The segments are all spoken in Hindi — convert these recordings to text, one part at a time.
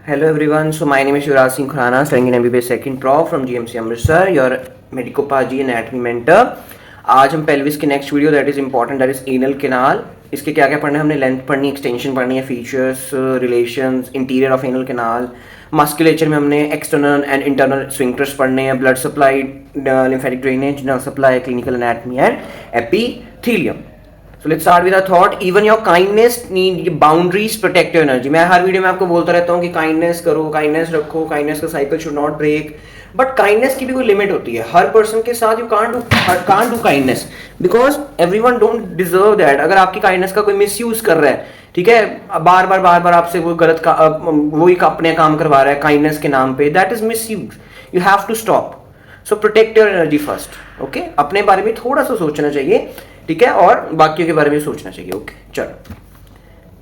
Hello everyone, so my name is Yuvraj Singh Khurana, studying in MBBS second Prof from GMC Amritsar, your medicopathology anatomy mentor. आज हम पेल्विस की next video that is important that is anal canal, इसके क्या क्या पढ़ना है हमने, लेंथ पढ़नी, एक्सटेंशन पढ़नी है, features, relations, interior of anal canal, musculature में हमने एक्सटर्नल एंड इंटरनल स्विंक्टर्स पढ़ने हैं, blood supply, lymphatic drainage, nerve supply, clinical anatomy and epithelium. So let's start with a thought. Even your kindness need boundaries protect your energy. मैं हर वीडियो में आपको बोलता रहता हूँ कि kindness करो, kindness रखो, kindness का cycle should not break. But kindness की भी कोई लिमिट होती है. हर पर्सन के साथ you can't do kindness because everyone don't deserve that. अगर आपकी kindness का कोई misuse कर रहा है, ठीक है, बार बार आपसे वो गलत का वो ही अपने काम करवा रहा है kindness के नाम पे, that is misuse. You have to stop. So protect your energy first. Okay? अपने बारे में थोड़ा सा सोचना चाहिए, ठीक है, और बाकियों के बारे में सोचना चाहिए. ओके, चलो.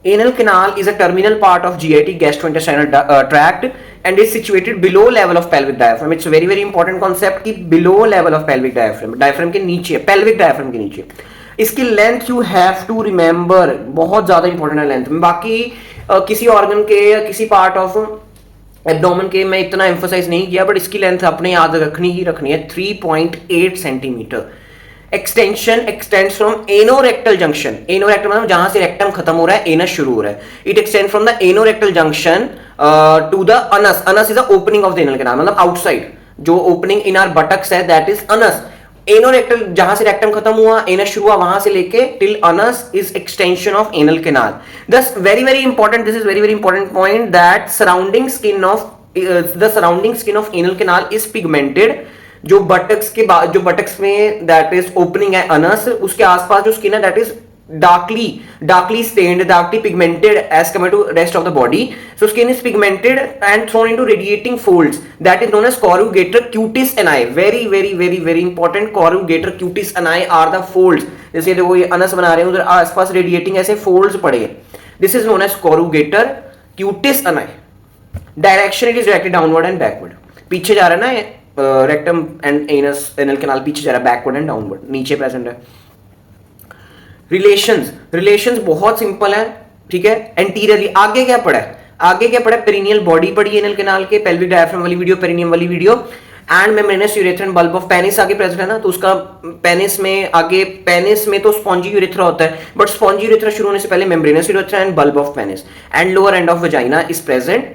Anal canal is a terminal part of GIT, gastrointestinal tract, and is situated below level of pelvic diaphragm. It's very very important concept कि below level of pelvic diaphragm, diaphragm के नीचे, पेल्विक डायफ्राम के नीचे. इसकी length you have to remember, बहुत ज्यादा इंपॉर्टेंट है लेंथ. बाकी किसी ऑर्गन के या किसी पार्ट ऑफ एब्डोमेन के मैं इतना एम्फोसाइज नहीं किया, बट इसकी लेंथ अपने याद रखनी ही रखनी है. 3.8 centimetre. Extension extends from anorectal junction. Anorectal मतलब जहां से रेक्टम खत्म हो रहा है, एनस शुरू हो रहा है. It extend from the anorectal junction to the anus. Anus is the opening of the anal canal, मतलब आउटसाइड जो ओपनिंग इन आवर बटक्स है, दैट इज अनस. एनोरेक्टल जहां से रेक्टम खत्म हुआ, एनस शुरू हुआ, वहां से लेके till anus is extension of anal canal. This very very important, this is very very important point, that surrounding skin of anal canal is pigmented. जो बटक्स में दैट इज ओपनिंग है अनस, उसके आसपास जो स्किन है that is darkly stained, darkly pigmented as compared to rest of the body. So skin is pigmented and thrown into radiating folds that is known as corrugator cutis ani. Very very very very important. Corrugator cutis ani are the folds. जैसे देखो ये अनस बना रहे हैं, उधर आसपास रेडिएटिंग ऐसे फोल्ड्स पड़े हैं. This is known as corrugator cutis ani. Direction it is directly downward and backward. पीछे जा रहा है ना rectum and anus, anal canal पीछे जा रहा है, बैकवर्ड एंड डाउनवर्ड, नीचे प्रेजेंट है. रिलेशंस बहुत सिंपल है, ठीक है. एंटीरियरली आगे क्या पड़ा है, पेरिनियल बॉडी पड़ी है एनल कैनाल के, पेल्विक डायफ्राम वाली वीडियो, पेरिनियम वाली video, and membranes urethra and bulb of penis आगे प्रेजेंट है ना, तो उसका पेनिस में तो स्पॉन्जी यूरेथ्रा होता है, बट स्पॉन्जी यूरेथ्रा शुरू होने से पहले membranes urethra and bulb of penis and lower end of vagina is present.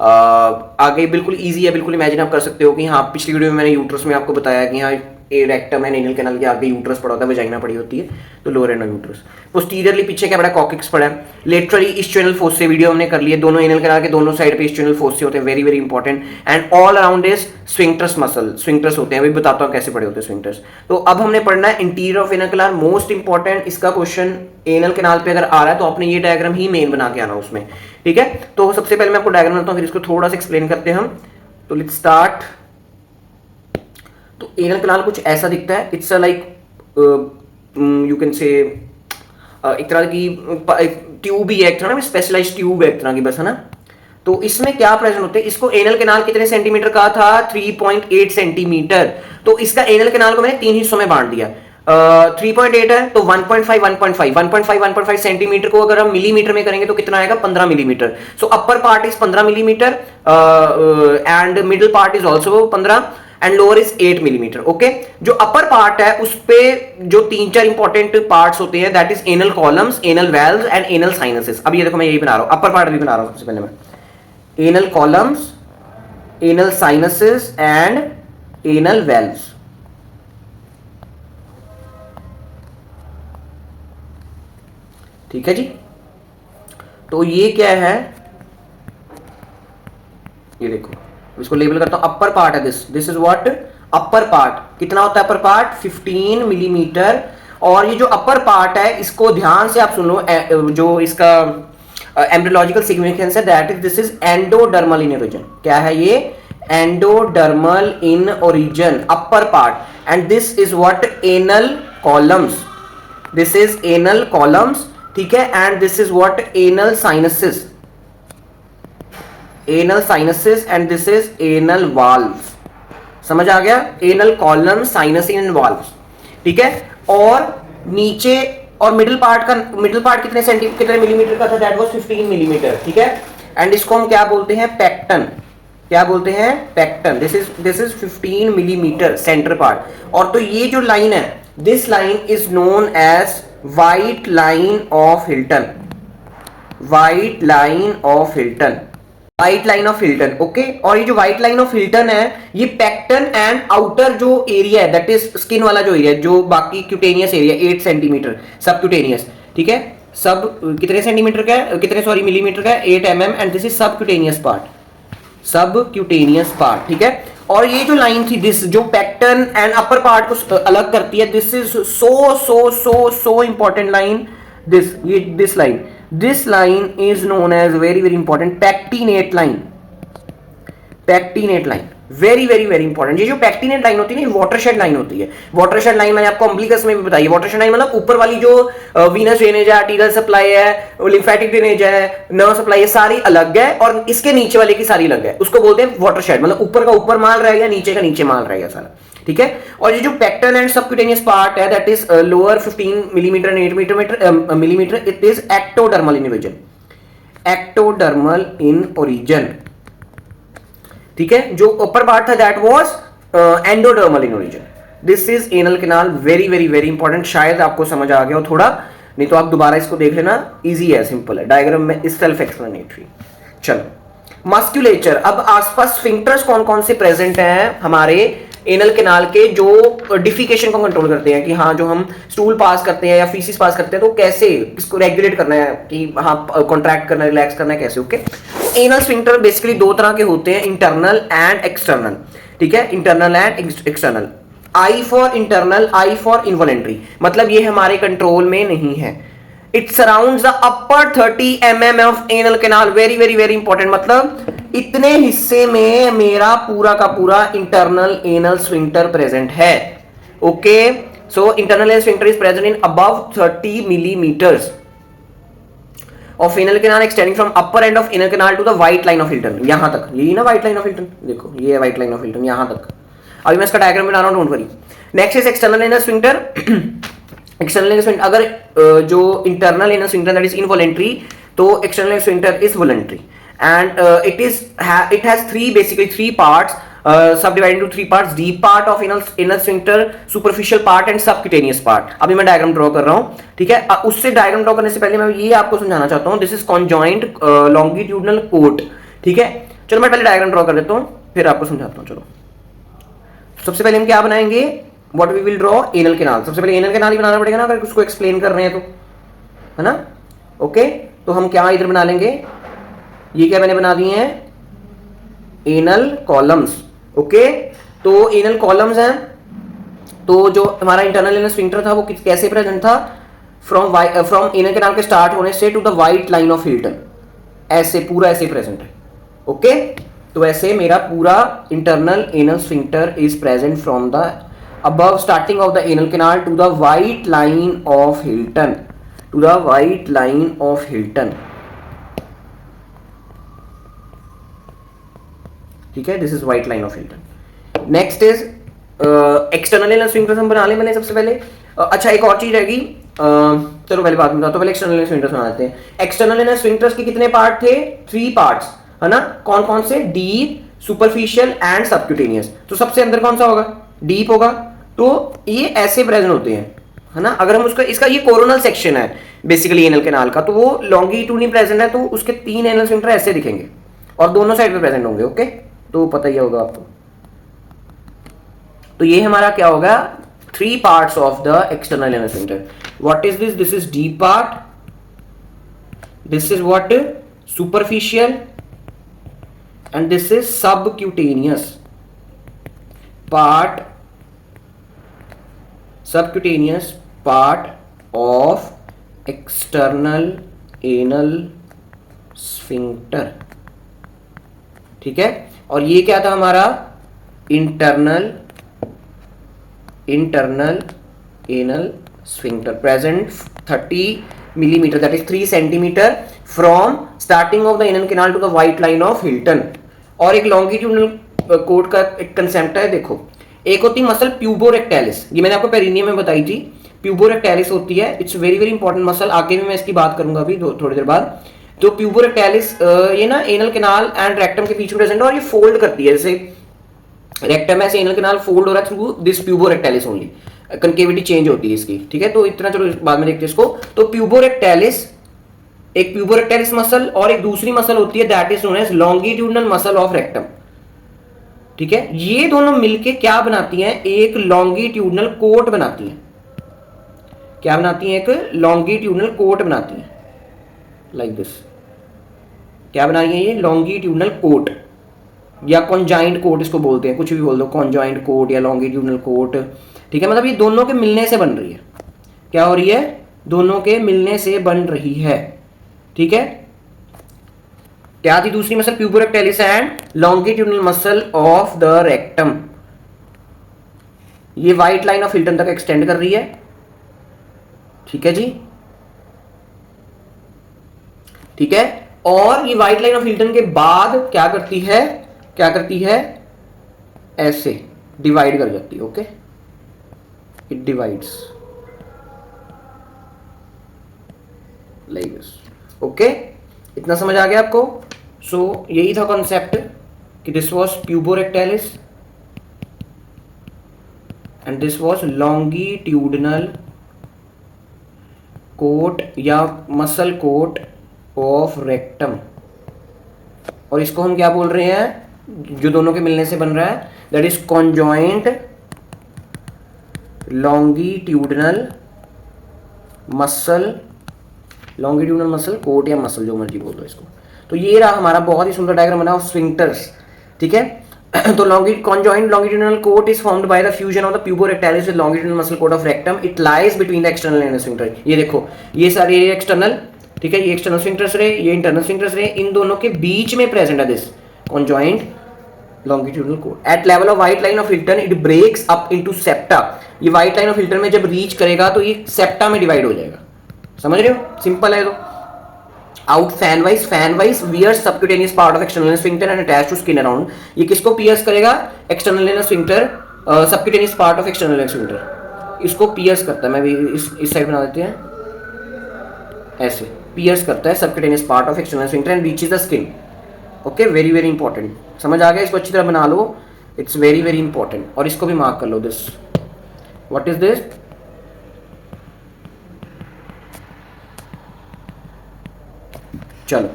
आगे बिल्कुल इजी है, बिल्कुल इमेजिन आप कर सकते हो कि हाँ, पिछली वीडियो में मैंने यूट्रस में आपको बताया कि हाँ रेक्टम एंड एनल कैनाल के आगे यूट्रस पड़ा होता है, वजाइना पड़ी होती है, तो lower end of uterus. Posteriorly पीछे क्या पड़ा है, कॉक्सिक्स पड़ा है. लेटरली इस्च्यूनल फोस्से वीडियो हमने कर ली है, दोनों एनल कैनाल के दोनों साइड पे इस्च्यूनल फोस्से होते हैं, very very important. And all around is sphincters muscle, sphincters होते हैं, अभी बताता हूँ कैसे पड़े होते हैं स्फिंक्टर्स. तो अब हमने पढ़ना है interior of anal canal, most important. इसका क्वेश्चन एनल कैनाल पे अगर आ रहा है तो आपने ये डायग्राम ही मेन बना के आना उसमें, ठीक है. तो सबसे पहले मैं आपको डायग्राम बनाता हूँ, फिर इसको थोड़ा सा एक्सप्लेन करते हैं हम. तो लेट्स स्टार्ट. तो एनल कैनाल कुछ ऐसा दिखता है. इट्स लाइक यू कैन से एक तरह की ट्यूब ही है, एक तरह ना स्पेशलाइज्ड ट्यूब है एक तरह की, बस, है ना. तो इसमें क्या प्रेजेंट होते हैं, इसको एनल कैनाल कितने सेंटीमीटर का था, 3.8 सेंटीमीटर. तो इसका एनल कैनाल को मैंने 3 हिस्सों में बांट दिया. 3.8 है तो 1.5 सेंटीमीटर को अगर हम मिलीमीटर में करेंगे तो कितना आएगा, 15 millimetre. So upper part is 15 millimetre and middle part is also 15 and lower is 8 millimetre. Okay, जो अपर पार्ट है उस पे जो 3-4 इंपॉर्टेंट पार्ट्स होते हैं, that is anal columns, anal valves and anal sinuses. अब ये देखो मैं यही बना रहा हूं, अपर पार्ट भी बना रहा हूं. सबसे पहले मैं anal columns, anal sinuses and anal valves. ठीक है जी. तो ये क्या है, ये देखो, इसको लेबल करता हूं, अपर पार्ट है this is what upper part. कितना होता है अपर पार्ट, 15 मिलीमीटर. और ये जो अपर पार्ट है इसको ध्यान से आप सुन लो, जो इसका एम्ब्रियोलॉजिकल सिग्निफिकेंस है, that is this is endodermal in origin. क्या है ये, endodermal in origin, upper part. And this is what anal columns, this is anal columns, ठीक है. And this is what anal sinuses, anal sinuses and this is anal valves. समझ आ गया, anal column, sinus and valves, ठीक है. और नीचे और मिडिल पार्ट कितने मिलीमीटर का था, दैट वाज 15 मिलीमीटर, ठीक है. एंड इसको हम क्या बोलते हैं, पेक्टन। क्या बोलते हैं, pecten. This is 15 millimetre centre part. और तो ये जो लाइन है, this line is known as white line of Hilton. White line of Hilton, white line of Hilton, okay. और ये जो व्हाइट लाइन ऑफ हिल्टन है, ये पेक्टन एंड आउटर जो एरिया है, दैट इज स्किन वाला जो एरिया, जो बाकी cutaneous area 8 centimetre subcutaneous, ठीक है। सब कितने सेंटीमीटर का है, कितने सॉरी मिलीमीटर का है, 8 mm, एंड दिस इज सब क्यूटेनियस पार्ट, सब क्यूटेनियस पार्ट, ठीक है। और ये जो लाइन थी, दिस जो पेक्टन एंड अपर पार्ट को अलग करती है, this is so important line. This line is known as very very important pectinate line. Pectinate line very very very important. ये जो पेक्टिनेट लाइन होती है ना, वाटरशेड लाइन होती है। वाटरशेड लाइन मैंने आपको अम्बिलिकस में भी बताई है। वाटरशेड लाइन मतलब ऊपर वाली जो वीनस ड्रेनेज है, आर्टीरियल सप्लाई है, लिम्फेटिक ड्रेनेज है, नर्व सप्लाई है, सारी अलग है, और इसके नीचे वाले की सारी अलग है। उसको बोलते हैं वाटरशेड, मतलब ऊपर का ऊपर माल रहेगा, नीचे का नीचे माल रहेगा सारा, ठीक है। और ये जो पेक्टन एंड सबक्यूटेनियस पार्ट है, that is lower 15 millimetre and 8 millimetre, it is ectodermal in origin. Ectodermal in origin, ठीक है। जो ऊपर पार्ट था that was endodermal in origin. This is anal canal, very very very important. शायद आपको समझ आ गया हो थोड़ा, नहीं तो आप दोबारा इसको देख लेना, इजी है, सिंपल है, डायग्राम में इज सेल्फ एक्सप्लेनेटरी। चलो मस्कुलेचर, अब आसपास स्फिंक्टर्स कौन कौन से प्रेजेंट हैं हमारे एनल कैनाल के, जो डिफिकेशन को कंट्रोल करते हैं, कि हाँ जो हम स्टूल पास करते हैं या फीसिस पास करते हैं तो कैसे इसको रेगुलेट करना है, कि हाँ कॉन्ट्रैक्ट करना है, रिलैक्स करना है, कैसे, ओके। एनल स्फिंक्टर बेसिकली दो तरह के होते हैं, इंटरनल एंड एक्सटर्नल, ठीक है। Internal and external. I for internal, I for involuntary, मतलब ये हमारे कंट्रोल में नहीं है। It surrounds the upper 30 mm of anal canal, very very very important, मतलब इतने हिस्से में मेरा पूरा का पूरा इंटरनल एनल स्फिंक्टर प्रेजेंट है, okay. So internal anal sphincter is present in above 30 millimetres of anal canal extending from upper end of anal canal to the white line of Hilton, यहां तक, यही ना white line of Hilton, देखो ये है white line of Hilton, यहां तक। अभी मैं इसका डायग्राम बना रहा हूं, don't worry. Next is external anal sphincter. External anal sphincter, अगर जो internal anal sphincter that is involuntary, तो external anal sphincter is voluntary, and it has three parts, subdivided into 3 parts: deep part of anal sphincter, superficial part and subcutaneous part। अभी मैं डायग्राम ड्रॉ कर रहा हूं, ठीक है। उससे डायग्राम ड्रॉ करने से पहले मैं ये आपको समझाना चाहता हूं, this is conjoint longitudinal coat, ठीक है। चलो मैं पहले डायग्राम ड्रॉ कर देता हूं, फिर आपको समझाता हूं। चलो सबसे पहले हम क्या बनाएंगे, what we will draw, anal canal. सबसे पहले एनल कैनाल ही बनाना पड़ेगा ना, अगर उसको एक्सप्लेन कर रहे हैं तो, है ना, ओके। तो हम क्या इधर बना लेंगे, ये क्या मैंने बना दिए हैं, एनल कॉलम्स, ओके। तो एनल कॉलम्स हैं, तो जो हमारा इंटरनल एनल स्फिंक्टर था वो कैसे प्रेजेंट था, फ्रॉम एनल कैनाल के स्टार्ट होने से to the white line of Hilton, ऐसे पूरा ऐसे प्रेजेंट है, ओके। तो ऐसे मेरा पूरा internal anal sphincter is present from the above starting of the anal canal to the white line of Hilton, to the white line of Hilton, ठीक है। This is white line of Hilton. Next is external anal sphincter हम बना ले मैंने सबसे पहले। अच्छा एक और चीज रहेगी, चलो पहले बात बताता हूं, पहले एक्सटर्नल एनल स्फिंक्टर्स बनाते हैं। एक्सटर्नल एनल स्फिंक्टर्स के कितने पार्ट थे, 3 पार्ट्स, है ना। कौन कौन से, डीप, सुपरफिशियल एंड सबक्यूटेनियस। तो सबसे अंदर कौन सा होगा, डीप होगा। तो ये ऐसे प्रेजेंट होते हैं, है ना। अगर हम उसका, इसका ये कोरोनल सेक्शन है बेसिकली एनल कैनाल का, तो वो लॉन्गिट्यूडनली प्रेजेंट है, तो उसके 3 एनल स्फिंक्टर ऐसे दिखेंगे और दोनों साइड पे प्रेजेंट होंगे, ओके। तो पता ही होगा आपको। तो ये हमारा क्या होगा, 3 parts of the external anal sphincter. What is this, this is deep part, this is what, superficial, and this is subcutaneous part, subcutaneous part of external anal sphincter, ठीक है। और ये क्या था हमारा, internal anal sphincter present 30 millimetre, that is 3 centimetre from starting of the anal canal to the white line of Hilton. और एक लॉन्गिट्यूडनल कोड का एक कंसेप्ट है, देखो, एक होती मसल प्यूबोरेक्टालिस, ये मैंने आपको पेरिनियम में बताई थी, प्यूबोरेक्टालिस होती है, it's very very important muscle, आगे भी मैं इसकी बात करूंगा अभी थोड़ी देर बाद। जो प्यूबोरेक्टालिस ये ना एनल कैनाल एंड रेक्टम के बीच में प्रेजेंट है और ये फोल्ड करती है, जैसे रेक्टम है ऐसे एनल कैनाल फोल्ड हो रहा है through this puborectalis only, concavity change होती है इसकी, ठीक है। तो इतना चलो बाद में देखते हैं इसको। तो प्यूबोरेक्टालिस, एक प्यूबोरेक्टालिस मसल और एक दूसरी मसल होती है that is known as longitudinal muscle of rectum, ठीक है। ये दोनों मिलके क्या बनाती हैं, एक लॉन्गिट्यूडनल कोट बनाती हैं। क्या बनाती हैं, एक लॉन्गिट्यूडनल कोट बनाती हैं, लाइक दिस। क्या बना रही है ये, लॉन्गिट्यूडनल कोट या कॉन्जाइंट कोट इसको बोलते हैं, कुछ भी बोल दो, कॉन्जाइंट कोट या लॉन्गिट्यूडनल कोट, ठीक है। मतलब ये दोनों के मिलने से बन रही है। क्या हो रही है, दोनों के मिलने से बन रही है, ठीक है। क्या थी दूसरी muscle, puborectalis and longitudinal muscle of the rectum. ये व्हाइट लाइन ऑफ हिल्टन तक एक्सटेंड कर रही है, ठीक है जी, ठीक है। और ये व्हाइट लाइन ऑफ हिल्टन के बाद क्या करती है, क्या करती है, ऐसे डिवाइड कर जाती है, okay, it divides like this, okay. इतना समझ आ गया आपको। सो यही था कॉन्सेप्ट कि this was puborectalis and this was longitudinal coat या मसल कोट ऑफ रेक्टम। और इसको हम क्या बोल रहे हैं, जो दोनों के मिलने से बन रहा है, that is conjoint longitudinal muscle, longitudinal muscle coat या मसल, जो मर्जी बोल दो इसको। तो ये रहा हमारा बहुत ही सुंदर डायग्राम बना स्फिंक्टर्स, ठीक है। तो conjoined longitudinal coat is formed by the fusion of the puborectalis with longitudinal muscle coat of rectum. It lies between the external and sphincter. ये देखो, ये सारे एक्सटर्नल, ठीक है, ये एक्सटर्नल स्फिंक्टर्स रहे, ये इंटरनल स्फिंक्टर्स रहे, इन दोनों के बीच में प्रेजेंट है this conjoined longitudinal coat. At level of white line of Hilton, it breaks up into septa. ये white line of Hilton में जब रीच करेगा तो ये सेप्टा में डिवाइड हो जाएगा, समझ रहे हो, सिंपल है। तो out fan wise where subcutaneous part of external sphincter and attach to skin around. ये किसको पियर्स करेगा, external sphincter, subcutaneous part of external sphincter, इसको पियर्स करता है। मैं भी इस साइड बना देते हैं, ऐसे पियर्स करता है subcutaneous part of external sphincter and reaches the skin, okay. Very very important, समझ आ गया, इसको अच्छी तरह बना लो, इट्स वेरी वेरी इंपॉर्टेंट। और इसको भी मार्क कर लो, दिस व्हाट इज दिस, चलो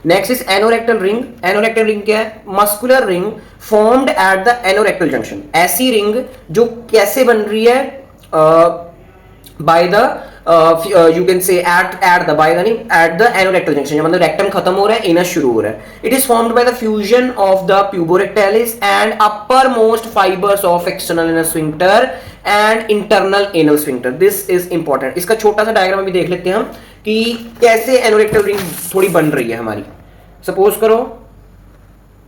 next is anorectal ring. Anorectal ring क्या है, muscular ring formed at the anorectal junction. ऐसी रिंग जो कैसे बन रही है, बाय द यू कैन से एट द एनोरेक्टल जंक्शन, मतलब रेक्टम खत्म हो रहा है, एनस शुरू हो रहा है। It is formed by the fusion of the puborectalis and upper most fibres of external anal sphincter and internal anal sphincter. This is important. इसका छोटा सा डायग्राम भी देख लेते हैं हम कि कैसे एनोरेक्टल रिंग थोड़ी बन रही है हमारी। सपोज करो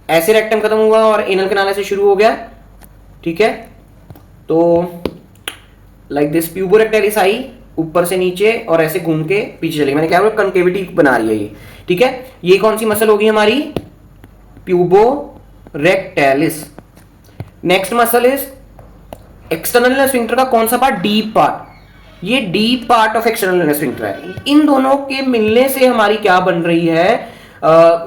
ऐसे रेक्टम खत्म हुआ और एनल कैनाल ऐसे शुरू हो गया, ठीक है। तो लाइक दिस प्यूबोरेक्टालिस आई ऊपर से नीचे और ऐसे घूम के पीछे चली, मैंने क्या बोला, कनकेविटी बना रही है ये, ठीक है। ये कौन सी मसल होगी हमारी, puborectalis. Next muscle is external sphincter का कौन सा पार्ट, डीप पार्ट। ये deep part of external sphincter है। इन दोनों के मिलने से हमारी क्या बन रही है,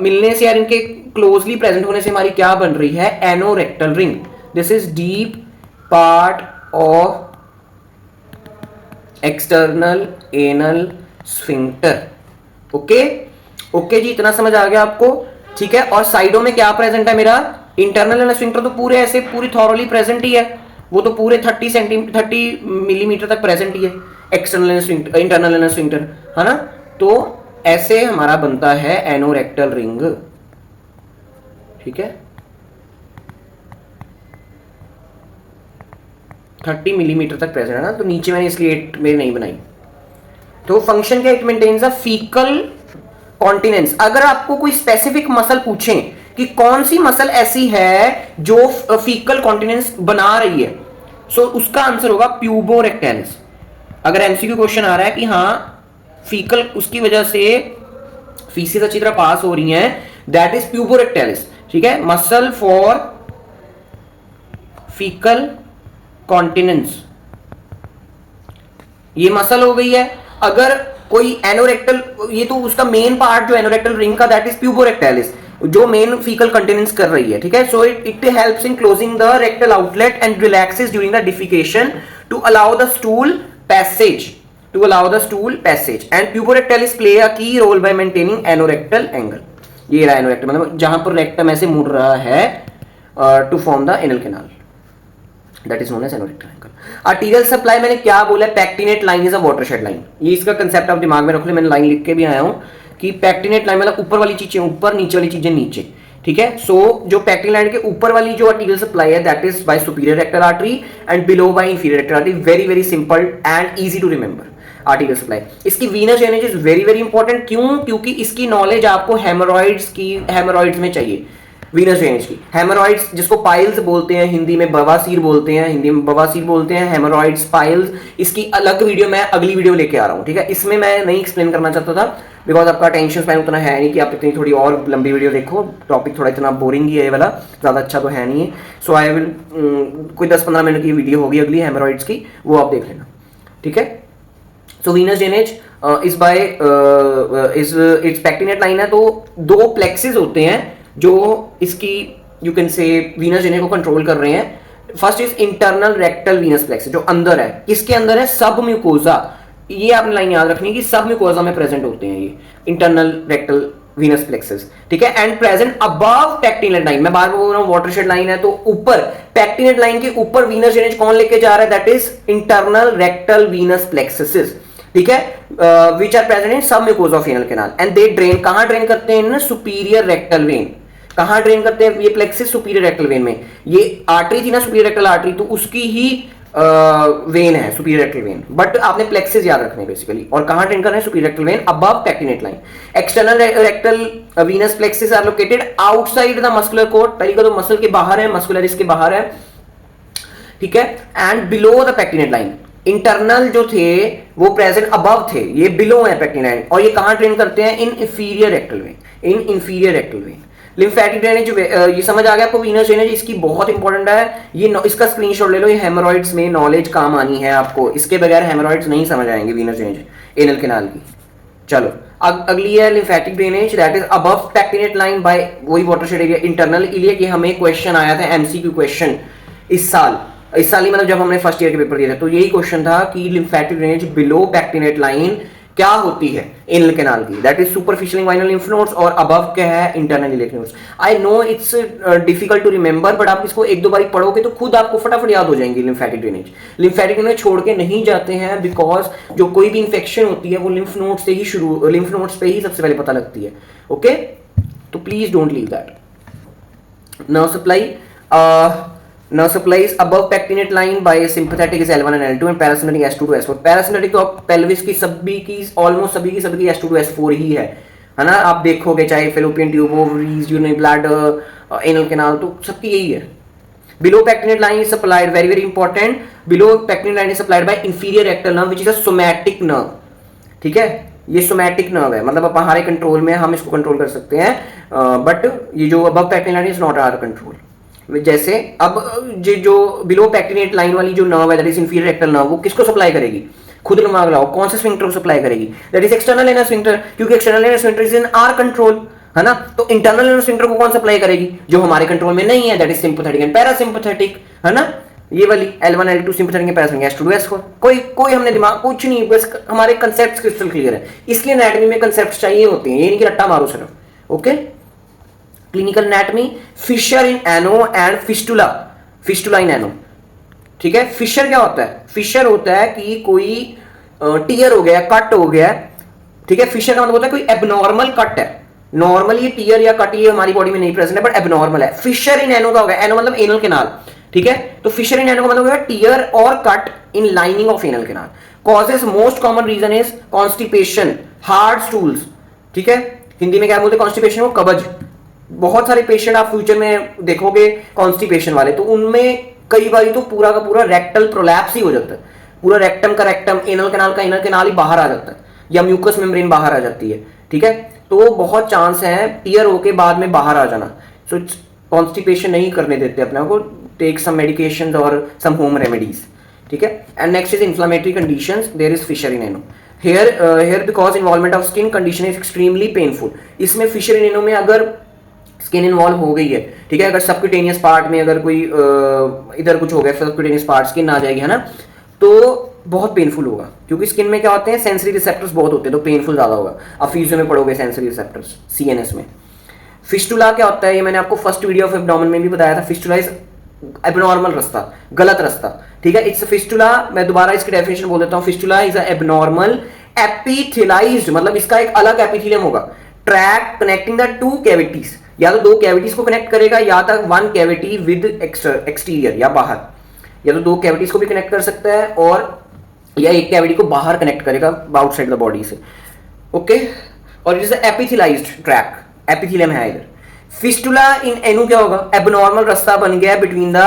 मिलने से यार इनके क्लोजली प्रेजेंट होने से हमारी क्या बन रही है, anorectal ring. This is deep part of external anal sphincter, okay okay जी, इतना समझ आ गया आपको, ठीक है। और साइडों में क्या प्रेजेंट है मेरा, इंटरनल एनल स्फिंक्टर तो पूरे ऐसे पूरी थॉरली प्रेजेंट ही है, वो तो पूरे 30 मिलीमीटर तक प्रेजेंट ही है। एक्सटर्नल इंटरनल एनल स्फिंक्टर, है ना। तो ऐसे हमारा बनता है एनोरेक्टल रिंग, ठीक है। 30 मिलीमीटर तक प्रेजेंट है ना, तो नीचे मैंने इसलिए 8 में नहीं बनाई। तो फंक्शन क्या, it maintains a faecal continence. अगर आपको कोई स्पेसिफिक मसल पूछें कि कौन सी मसल ऐसी है जो फीकल कॉन्टिनेंस बना रही है, सो उसका आंसर होगा प्यूबोरेक्टालिस। अगर एमसीक्यू क्वेश्चन आ रहा है कि हाँ फीकल, उसकी वजह से फीसिस अच्छी तरह पास हो रही है, दैट इज प्यूबोरेक्टालिस, ठीक है। मसल फॉर फीकल कॉन्टिनेंस, ये मसल हो गई है। अगर कोई एनोरेक्टल, ये तो उसका मेन पार्ट जो एनोरेक्टल रिंग का दैट इज प्यूबोरेक्टाइलिस, जो मेन फीकल कंटेनेंस कर रही है, ठीक है। So it helps in closing the rectal outlet and relaxes during the defecation to allow the stool passage, and puborectalis play a key role by maintaining anorectal angle. ये रहा एनोरेक्टल, मतलब जहां पर रेक्टम ऐसे मुड़ रहा है to form the anal canal, that is known as anorectal angle. Arterial supply मैंने क्या बोला, pectinate line is a watershed line, ये इसका कंसेप्ट आप दिमाग में रख लो, मैंने लाइन लिख के भी आया हूं कि पैक्टिनेट लाइन मतलब ऊपर वाली चीजें ऊपर, नीचे वाली चीजें नीचे, ठीक है। सो जो पैक्टिन लाइन के ऊपर वाली जो आर्टीरियल सप्लाई है that is by superior rectal artery and below by inferior rectal artery, very very simple and easy to remember arterial supply. इसकी venous drainage is very very important, क्यों, क्योंकि इसकी नॉलेज आपको हेमोरॉइड्स में चाहिए। वीनस ड्रेनेज की हेमोरॉइड्स, जिसको पाइल्स बोलते हैं, हिंदी में बवासीर बोलते हैं, हेमोरॉइड्स, पाइल्स, इसकी अलग वीडियो मैं अगली वीडियो लेके आ रहा हूं, ठीक है। इसमें मैं नहीं एक्सप्लेन करना चाहता था बिकॉज आपका अटेंशन स्पैन उतना है नहीं कि आप इतनी थोड़ी और लंबी वीडियो देखो, टॉपिक थोड़ा इतना बोरिंग ही है ये वाला, ज़्यादा अच्छा तो है नहीं है। सो आई विल कोई 10-15 मिनट की वीडियो होगी अगली हेमोरॉइड्स की, वो आप देख लेना, ठीक है। So venous drainage is by its pectinate line है, तो दो प्लेक्सेस होते हैं जो इसकी you can say venous drainage को कंट्रोल कर रहे हैं। First is internal rectal venous plexus, जो अंदर है, किसके अंदर है, सब म्यूकोजा, ये आपने लाइन याद रखनी है कि सब म्यूकोजा में प्रेजेंट होते हैं ये इंटरनल रेक्टल वीनस प्लेक्सेस, ठीक है। And present above pectinate line, मैं बार बार बोल रहा हूं वाटरशेड लाइन है तो ऊपर, पैक्टिनेट लाइन के ऊपर वीनस ड्रेनेज कौन लेके जा रहा है, that is internal rectal venous plexuses, ठीक है, which are present in submucosa of anal canal and they drain, कहां ड्रेन करते हैं, सुपीरियर रेक्टल वेन, कहां ड्रेन करते हैं ये प्लेक्सिस, सुपीरियर रेक्टल वेन में। ये आर्टरी थी ना सुपीरियर रेक्टल आर्टरी, तो उसकी ही वेन है सुपीरियर रेक्टल वेन, बट आपने प्लेक्सिस याद रखने बेसिकली, और कहां ड्रेन कर रहे हैं, superior rectal vein above pectinate line. External rectal venous plexus are located outside the muscular coat, पहली का तो मसल के बाहर है, मस्कुलरिस के बाहर है, ठीक है, and below the pectinate line. Internal जो थे वो प्रेजेंट अबव थे, ये बिलो है पैक्टिनेट लाइन, और ये कहां ड्रेन करते हैं, in inferior rectal vein, lymphatic drainage, ये समझ आ गया आपको। वीनस ड्रेनेज इसकी बहुत इंपॉर्टेंट है, ये इसका स्क्रीनशॉट ले लो, ये हेमोरॉइड्स में नॉलेज काम आनी है आपको, इसके बगैर हेमोरॉइड्स नहीं समझ आएंगे वीनस ड्रेनेज एनल कैनाल की। चलो अगली है lymphatic drainage, that is above pectinate line by वही वाटरशेड एरिया इंटरनल इलियक। ये हमें क्वेश्चन आया था एमसीक्यू क्वेश्चन इस साल ही, मतलब जब हमने फर्स्ट ईयर के पेपर दिए थे, तो यही क्वेश्चन था कि lymphatic drainage below pectinate line क्या होती है एनल कैनाल की, that is superficial inguinal lymph nodes, और अबव क्या है, internal iliac nodes. I know it's difficult to remember, but आप इसको एक दो बार पढ़ोगे तो खुद आपको फटाफट याद हो जाएंगे। लिम्फेटिक ड्रेनेज छोड़ के नहीं जाते हैं, बिकॉज जो कोई भी इंफेक्शन होती है वो लिम्फ नोड्स से ही लिम्फ नोड्स पे ही सबसे पहले पता लगती है, ओके। तो please don't leave that. Nerve supply is above pectinate line by sympathetic is L1 and L2 and parasympathetic S2 to S4. Parasympathetic तो pelvis की सभी की ऑलमोस्ट सभी की S2 to S4 ही है ना। आप देखोगे चाहे fallopian tube, ovaries, urinary bladder, anal canal, तो सबकी यही है। Below pectinate line is supplied, very very important, below pectinate line is supplied by inferior rectal nerve which is a somatic nerve, ठीक है। ये सोमैटिक नर्व है, मतलब अब हमारे कंट्रोल में, हम इसको कंट्रोल कर सकते हैं, बट ये जो above pectinate line is not our control. जैसे अब जो बिलो पैक्टिनेट लाइन वाली जो नर्व है that is inferior rectal nerve, वो किसको सप्लाई करेगी, खुद दिमाग लगाओ, कौन से स्फिंक्टर को सप्लाई करेगी, that is external anal sphincter, क्योंकि external anal sphincter is in our control, है ना। तो इंटरनल एनल स्फिंक्टर को कौन सप्लाई करेगी, जो हमारे कंट्रोल में नहीं है, that is sympathetic and parasympathetic, है ना। ये वाली L1 L2 sympathetic and parasympathetic, S2 to S4, कोई हमने दिमाग कुछ नहीं, बस हमारे कंसेप्ट क्रिस्टल क्लियर है। इसलिए एनाटॉमी में कंसेप्ट चाहिए होते हैं, ये नहीं कि रट्टा मारो सिर्फ, okay. Clinical anatomy, fissure in ano and fistula in ano, ठीक है। फिशर क्या होता है, फिशर होता है कि कोई टीयर हो गया, कट हो गया, ठीक है। फिशर का मतलब होता है कोई एबनॉर्मल कट है, नॉर्मली ये टीयर या कट ये हमारी बॉडी में नहीं प्रेजेंट है, बट एबनॉर्मल है। फिशर इन एनो का होगा, एनो मतलब एनल कैनाल, ठीक है। तो फिशर इन एनो का मतलब होगा टीयर और cut in lining of anal canal. Causes, most common reason is constipation, hard stools, ठीक है। हिंदी में क्या बोलते हैं कॉन्स्टिपेशन को, कब्ज। बहुत सारे पेशेंट आप फ्यूचर में देखोगे कॉन्स्टिपेशन वाले, तो उनमें कई बार तो पूरा का पूरा रेक्टल प्रोलैप्स ही हो जाता है, पूरा रेक्टम का रेक्टम, एनल कैनाल का एनल कैनाल ही बाहर आ जाता है, या म्यूकस मेम्ब्रेन बाहर आ जाती है, ठीक है। तो बहुत चांस है टीयर होके बाद में बाहर आ जाना। सो कॉन्स्टिपेशन नहीं करने देते अपने को, टेक सम मेडिकेशंस और सम होम रेमेडीज, ठीक है। And next is inflammatory conditions, there is fissure in ano. Here because involvement of skin condition is extremely painful. इसमें फिशर इन एनो में अगर स्किन इन्वॉल्व हो गई है, ठीक है, अगर सबक्यूटेनियस पार्ट में अगर कोई इधर कुछ हो गया, सबक्यूटेनियस पार्ट स्किन आ जाएगी, है ना, तो बहुत पेनफुल होगा, क्योंकि स्किन में क्या होते हैं, सेंसरी रिसेप्टर्स बहुत होते हैं, तो पेनफुल ज्यादा होगा। अब फिजियो में पढ़ोगे सेंसरी रिसेप्टर्स सीएनएस में। फिस्टुला क्या होता है, ये मैंने आपको फर्स्ट वीडियो ऑफ एब्डोमेन में भी बताया था। फिस्टुला इज एबनॉर्मल रास्ता, गलत रास्ता, ठीक है। इट्स फिस्टुला, मैं दोबारा इसकी डेफिनेशन बोल देता हूं, फिस्टुला इज एबनॉर्मल एपिथेलाइज्ड, मतलब इसका एक अलग एपिथेलियम होगा, track connecting the two cavities, या तो दो कैविटीज को कनेक्ट करेगा, या तक वन कैविटी विद एक्सटीरियर या बाहर, या तो दो कैविटीज को भी कनेक्ट कर सकता है, और या एक कैविटी को बाहर कनेक्ट करेगा आउटसाइड द बॉडी से, ओके। और इट इज एपिथेलाइज्ड ट्रैक, एपिथेलियम है इधर। फिस्टुला इन एनु क्या होगा, एबनॉर्मल रास्ता बन गया between the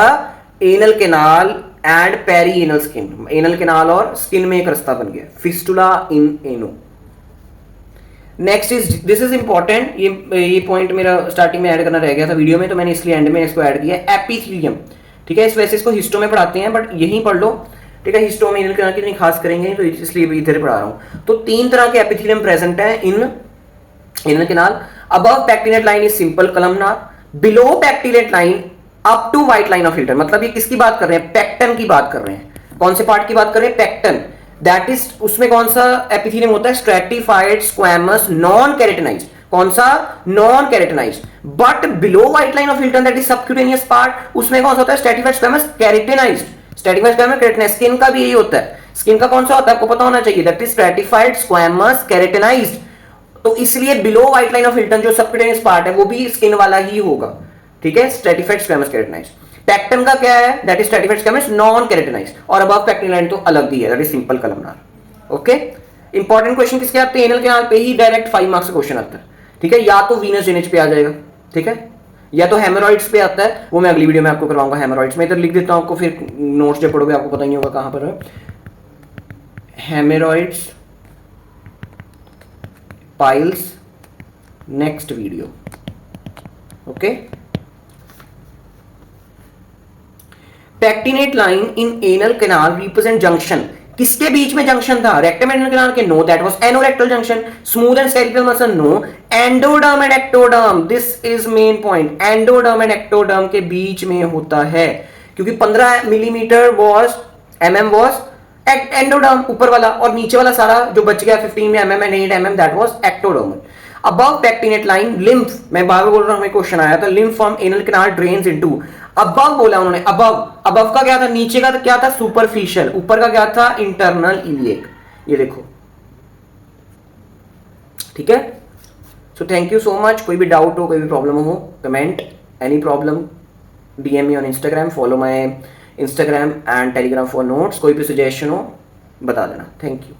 anal canal and perianal skin, anal canal और स्किन में एक रास्ता बन गया, fistula in ano. Next is, this is important, ये पॉइंट मेरा स्टार्टिंग में ऐड करना रह गया था वीडियो में, तो मैंने इसलिए एंड में इसको ऐड किया, एपिथेलियम, ठीक है। इस वजह से इसको हिस्टो में पढ़ाते हैं, बट यहीं पढ़ लो, ठीक है। हिस्टो में एनल कैनाल की नहीं खास करेंगे, तो इसलिए इधर पढ़ा रहा हूं। तो तीन तरह के एपिथेलियम प्रेजेंट है in anal canal. Above pectinate line is simple columnar, below pectinate line up to white line of Hilton. मतलब ये किसकी बात कर रहे हैं, पेक्टन की बात कर रहे हैं। कौन से पार्ट की बात कर रहे हैं, पेक्टन, दैट इज, उसमें कौन सा एपिथेलियम होता है, स्ट्रैटिफाइड स्क्वैमस नॉन कैरेटिनाइज्ड, कौन सा, non keratinised. But below white line of filter that is subcutaneous part, उसमें कौन सा होता है, stratified squamous keratinised, stratified squamous keratinised. Skin का भी यही होता है, स्किन का कौन सा होता है आपको पता होना चाहिए, that is stratified squamous keratinised. तो इसलिए below white line of filter जो सबक्यूटेनियस पार्ट है वो भी स्किन वाला ही होगा, ठीक है, स्ट्रैटिफाइड स्क्वैमस कैरेटिनाइज्ड। पेक्टन का क्या है, that is stratified squamous non keratinised, और अबव पैक्टिन लाइन तो अलग दी है, that is simple columnar, okay. Important question किसके आते हैं, एनल कैनाल पे ही डायरेक्ट 5 मार्क्स का क्वेश्चन आता है, ठीक है, या तो वीनस ड्रेनेज पे आ जाएगा, ठीक है, या तो हेमोरॉइड्स पे आता है, वो मैं अगली वीडियो में आपको करवाऊंगा। हेमोरॉइड्स में इधर लिख देता हूं आपको, फिर नोट्स जब पढ़ोगे आपको पता नहीं होगा कहां पर है, haemorrhoids, piles, next video, okay. Pectinate line in anal canal represent junction, किसके बीच में जंक्शन था, रेक्टम एंड एनल कैनाल के, no, that was anorectal junction. Smooth and skeletal muscle, no. Endoderm and ectoderm, this is main point, endoderm and ectoderm के बीच में होता है, क्योंकि 15 millimetre was mm was endoderm ऊपर वाला, और नीचे वाला सारा जो बच गया 15 में mm and 8 mm that was ectoderm. Above pectinate line lymph, मैं बार बोल रहा हूं, क्वेश्चन आया था, lymph from anal canal drains into, above बोला उन्होंने, अबव, अबव का क्या था, नीचे का क्या था, सुपरफिशियल, ऊपर का क्या था, इंटरनल इलियक, ये देखो, ठीक है। So thank you so much. कोई भी डाउट हो, कोई भी प्रॉब्लम हो, comment, any problem DM me on Instagram, follow my Instagram and Telegram for notes, कोई भी सजेशन हो बता देना, थैंक यू।